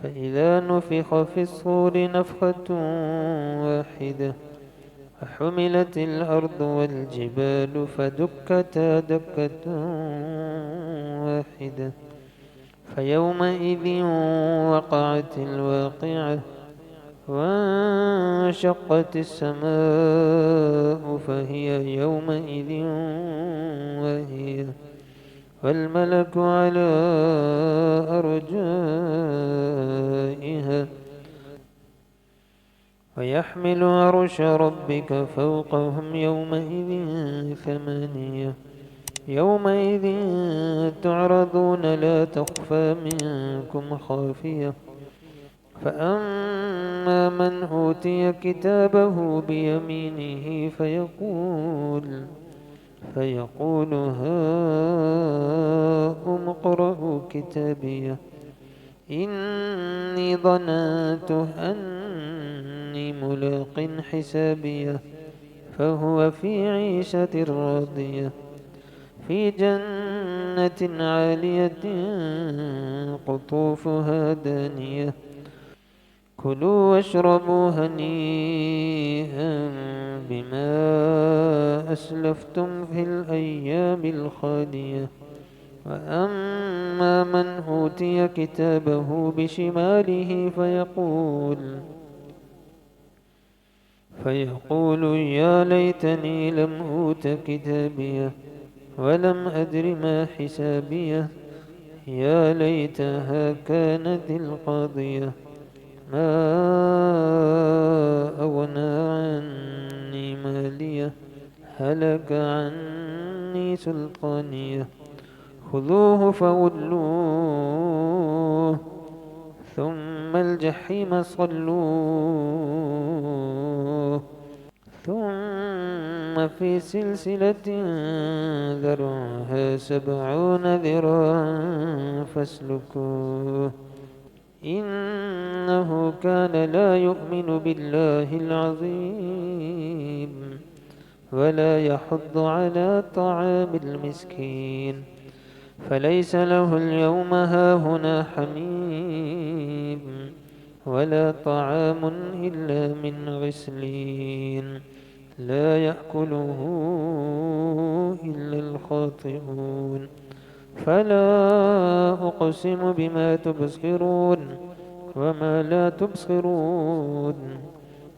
فإذا نفخ في الصور نفخة واحدة فحملت الأرض والجبال فدكتا دكة واحدة فيومئذ وقعت الواقعة وانشقت السماء فهي يومئذ واهية والملك على أرجائها ويحمل عرش ربك فوقهم يومئذ ثمانية يومئذ تعرضون لا تخفى منكم خافية فأما من أوتي كتابه بيمينه فيقول هاؤم اقرءوا كتابيه إني ظننت أني ملاق حسابيه فهو في عيشة راضية في جنة عالية قطوفها دانية كلوا واشربوا هنيئا بما أسلفتم في الأيام الخالية وأما من أوتي كتابه بشماله فيقول يا ليتني لم أوت كتابيه ولم أدر ما حسابيه يا ليتها كانت القاضية ما أغنى عني ماليه هلك عني سلطانيه خذوه فغلوه ثم الجحيم صلوه ثم في سلسلة ذرعها 70 ذراعا فاسلكوه إنه كان لا يؤمن بالله العظيم ولا يحض على طعام المسكين فليس له اليوم هاهنا حميم ولا طعام إلا من غسلين لا يأكله إلا الخاطئون فلا أقسم بما تبصرون وما لا تبصرون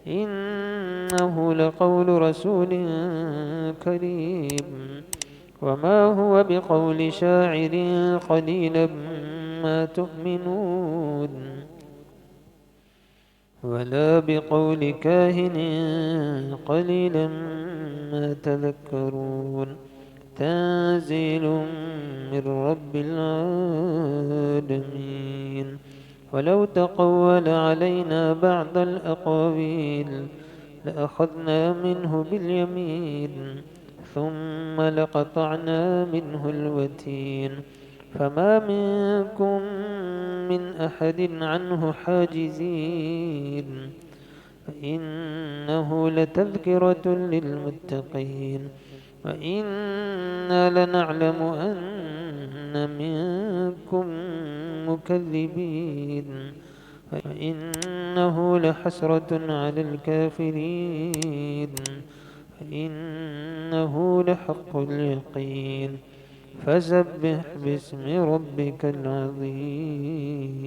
إنه لقول رسول كريم وما هو بقول شاعر قليلا ما تؤمنون ولا بقول كاهن قليلا ما تذكرون تنزيل من رب العالمين ولو تقول علينا بعض الأقاويل لأخذنا منه باليمين ثم لقطعنا منه الوتين فما منكم من أحد عنه حاجزين فإنه لتذكرة للمتقين وإنا لنعلم أن منكم مكذبين فإنه لحسرة على الكافرين فإنه لحق اليقين فسبح باسم ربك العظيم.